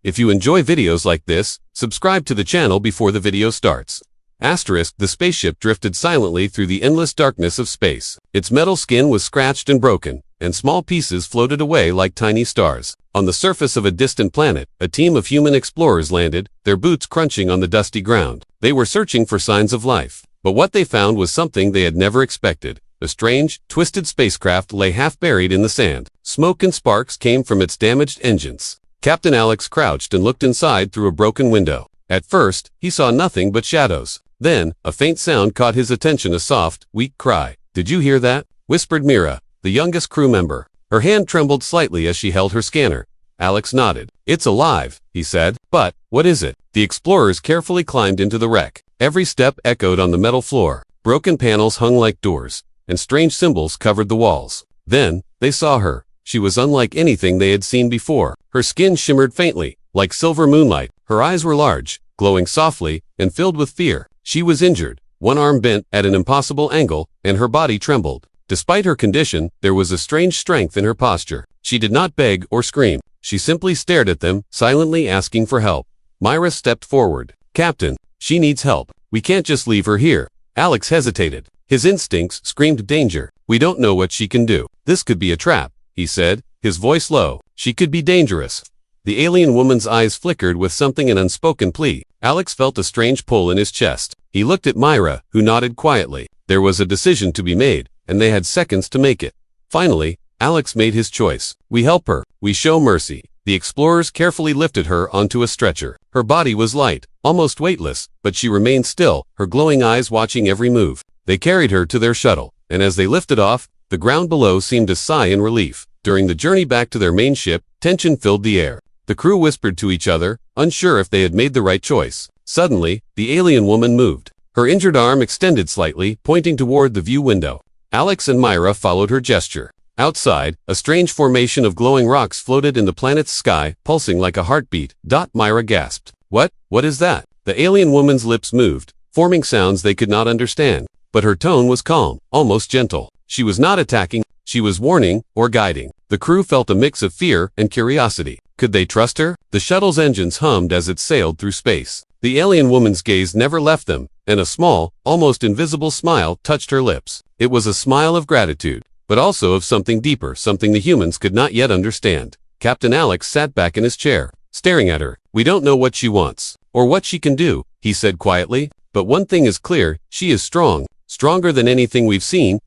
If you enjoy videos like this, subscribe to the channel before the video starts. Asterisk, the spaceship drifted silently through the endless darkness of space. Its metal skin was scratched and broken, and small pieces floated away like tiny stars. On the surface of a distant planet, a team of human explorers landed, their boots crunching on the dusty ground. They were searching for signs of life, but what they found was something they had never expected. A strange, twisted spacecraft lay half buried in the sand. Smoke and sparks came from its damaged engines. Captain Alex crouched and looked inside through a broken window. At first, he saw nothing but shadows. Then, a faint sound caught his attention, a soft, weak cry. "Did you hear that?" whispered Mira, the youngest crew member. Her hand trembled slightly as she held her scanner. Alex nodded. "It's alive," he said. "But, what is it?" The explorers carefully climbed into the wreck. Every step echoed on the metal floor. Broken panels hung like doors, and strange symbols covered the walls. Then, they saw her. She was unlike anything they had seen before. Her skin shimmered faintly, like silver moonlight. Her eyes were large, glowing softly, and filled with fear. She was injured, one arm bent at an impossible angle, and her body trembled. Despite her condition, there was a strange strength in her posture. She did not beg or scream. She simply stared at them, silently asking for help. Myra stepped forward. "Captain, she needs help. We can't just leave her here." Alex hesitated. His instincts screamed danger. "We don't know what she can do. This could be a trap," he said, his voice low. "She could be dangerous." The alien woman's eyes flickered with something, an unspoken plea. Alex felt a strange pull in his chest. He looked at Myra, who nodded quietly. There was a decision to be made, and they had seconds to make it. Finally, Alex made his choice. "We help her. We show mercy." The explorers carefully lifted her onto a stretcher. Her body was light, almost weightless, but she remained still, her glowing eyes watching every move. They carried her to their shuttle, and as they lifted off, the ground below seemed to sigh in relief. During the journey back to their main ship, tension filled the air. The crew whispered to each other, unsure if they had made the right choice. Suddenly, the alien woman moved. Her injured arm extended slightly, pointing toward the view window. Alex and Myra followed her gesture. Outside, a strange formation of glowing rocks floated in the planet's sky, pulsing like a heartbeat. Myra gasped. What is that?" The alien woman's lips moved, forming sounds they could not understand. But her tone was calm, almost gentle. She was not attacking, she was warning, or guiding. The crew felt a mix of fear and curiosity. Could they trust her? The shuttle's engines hummed as it sailed through space. The alien woman's gaze never left them, and a small, almost invisible smile touched her lips. It was a smile of gratitude, but also of something deeper, something the humans could not yet understand. Captain Alex sat back in his chair, staring at her. "We don't know what she wants, or what she can do," he said quietly, "but one thing is clear, she is strong, stronger than anything we've seen,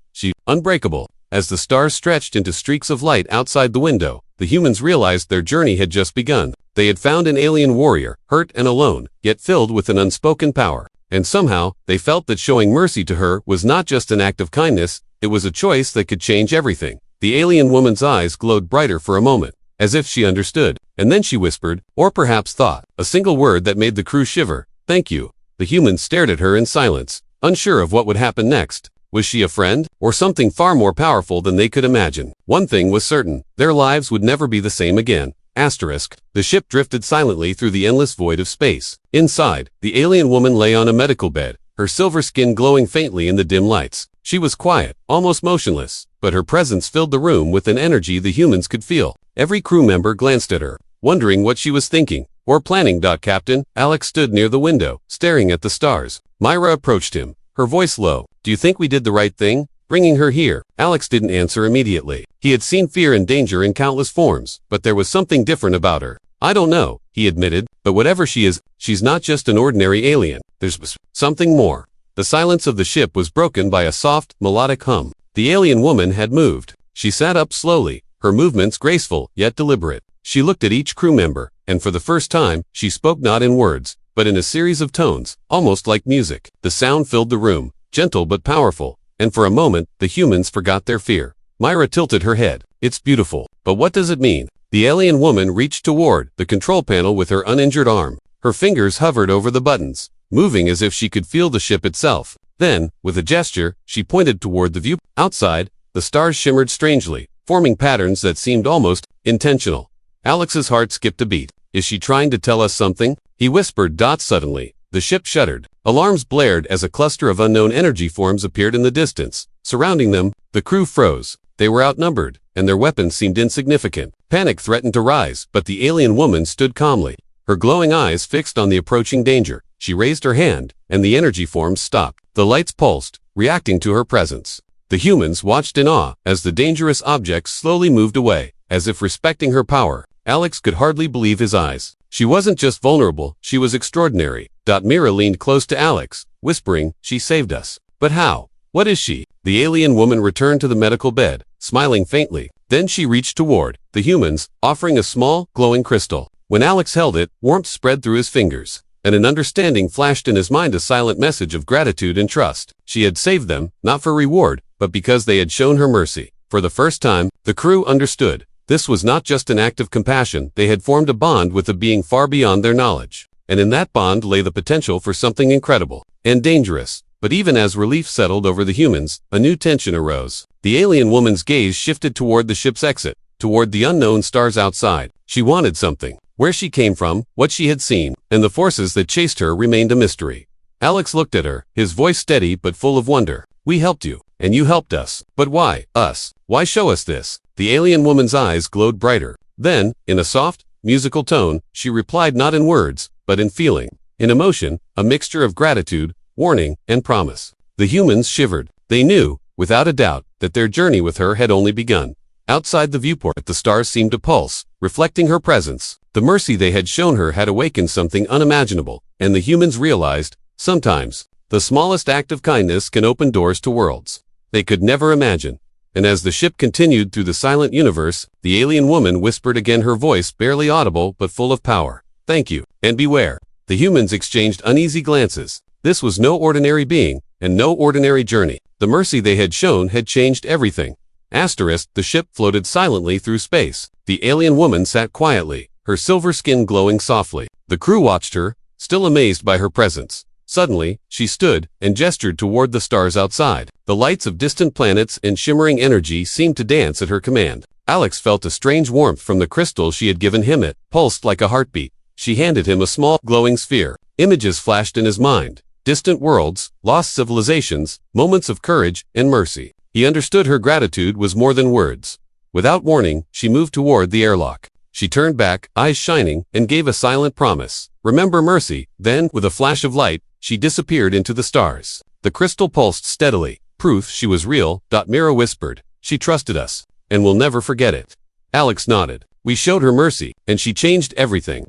unbreakable." As the stars stretched into streaks of light outside the window, the humans realized their journey had just begun. They had found an alien warrior, hurt and alone, yet filled with an unspoken power. And somehow, they felt that showing mercy to her was not just an act of kindness, it was a choice that could change everything. The alien woman's eyes glowed brighter for a moment, as if she understood, and then she whispered, or perhaps thought, a single word that made the crew shiver. "Thank you." The humans stared at her in silence, unsure of what would happen next. Was she a friend, or something far more powerful than they could imagine? One thing was certain, their lives would never be the same again. Asterisk, the ship drifted silently through the endless void of space. Inside, the alien woman lay on a medical bed, her silver skin glowing faintly in the dim lights. She was quiet, almost motionless, but her presence filled the room with an energy the humans could feel. Every crew member glanced at her, wondering what she was thinking, or planning. Captain Alex stood near the window, staring at the stars. Myra approached him, her voice low. "Do you think we did the right thing, bringing her here?" Alex didn't answer immediately. He had seen fear and danger in countless forms, but there was something different about her. "I don't know," he admitted, "but whatever she is, she's not just an ordinary alien. There's something more." The silence of the ship was broken by a soft, melodic hum. The alien woman had moved. She sat up slowly, her movements graceful yet deliberate. She looked at each crew member, and for the first time, she spoke not in words, but in a series of tones, almost like music. The sound filled the room, gentle but powerful, and for a moment, the humans forgot their fear. Myra tilted her head. "It's beautiful, but what does it mean?" The alien woman reached toward the control panel with her uninjured arm. Her fingers hovered over the buttons, moving as if she could feel the ship itself. Then, with a gesture, she pointed toward the view. Outside, the stars shimmered strangely, forming patterns that seemed almost intentional. Alex's heart skipped a beat. "Is she trying to tell us something?" he whispered. Suddenly, the ship shuddered. Alarms blared as a cluster of unknown energy forms appeared in the distance. Surrounding them, the crew froze. They were outnumbered, and their weapons seemed insignificant. Panic threatened to rise, but the alien woman stood calmly. her glowing eyes fixed on the approaching danger. She raised her hand, and the energy forms stopped. The lights pulsed, reacting to her presence. The humans watched in awe as the dangerous objects slowly moved away, as if respecting her power. Alex could hardly believe his eyes. She wasn't just vulnerable, she was extraordinary. Mira leaned close to Alex, whispering, "She saved us." "But how? What is she?" The alien woman returned to the medical bed, smiling faintly. Then she reached toward the humans, offering a small, glowing crystal. When Alex held it, warmth spread through his fingers, and an understanding flashed in his mind, a silent message of gratitude and trust. She had saved them, not for reward, but because they had shown her mercy. For the first time, the crew understood. This was not just an act of compassion, they had formed a bond with a being far beyond their knowledge. And in that bond lay the potential for something incredible and dangerous. But even as relief settled over the humans, a new tension arose. The alien woman's gaze shifted toward the ship's exit, toward the unknown stars outside. She wanted something. Where she came from, what she had seen, and the forces that chased her remained a mystery. Alex looked at her, his voice steady but full of wonder. "We helped you, and you helped us. But why, us? Why show us this?" The alien woman's eyes glowed brighter. Then, in a soft, musical tone, she replied, not in words, but in feeling, in emotion, a mixture of gratitude, warning, and promise. The humans shivered. They knew, without a doubt, that their journey with her had only begun. Outside the viewport, the stars seemed to pulse, reflecting her presence. The mercy they had shown her had awakened something unimaginable, and the humans realized, sometimes, the smallest act of kindness can open doors to worlds they could never imagine. And as the ship continued through the silent universe, the alien woman whispered again, her voice barely audible but full of power. "Thank you, and beware." The humans exchanged uneasy glances. This was no ordinary being, and no ordinary journey. The mercy they had shown had changed everything. The ship floated silently through space. The alien woman sat quietly, her silver skin glowing softly. The crew watched her, still amazed by her presence. Suddenly, she stood and gestured toward the stars outside. The lights of distant planets and shimmering energy seemed to dance at her command. Alex felt a strange warmth from the crystal she had given him. It pulsed like a heartbeat. She handed him a small, glowing sphere. Images flashed in his mind. Distant worlds, lost civilizations, moments of courage and mercy. He understood her gratitude was more than words. Without warning, she moved toward the airlock. She turned back, eyes shining, and gave a silent promise. "Remember mercy." Then, with a flash of light, she disappeared into the stars. The crystal pulsed steadily. "Proof she was real," Mira whispered. "She trusted us, and we'll never forget it." Alex nodded. "We showed her mercy, and she changed everything."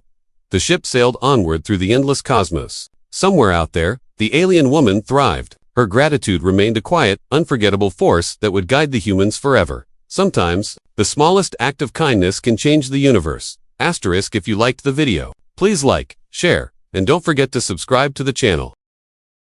The ship sailed onward through the endless cosmos. Somewhere out there, the alien woman thrived. Her gratitude remained a quiet, unforgettable force that would guide the humans forever. Sometimes, the smallest act of kindness can change the universe. If you liked the video, please like, share, and don't forget to subscribe to the channel.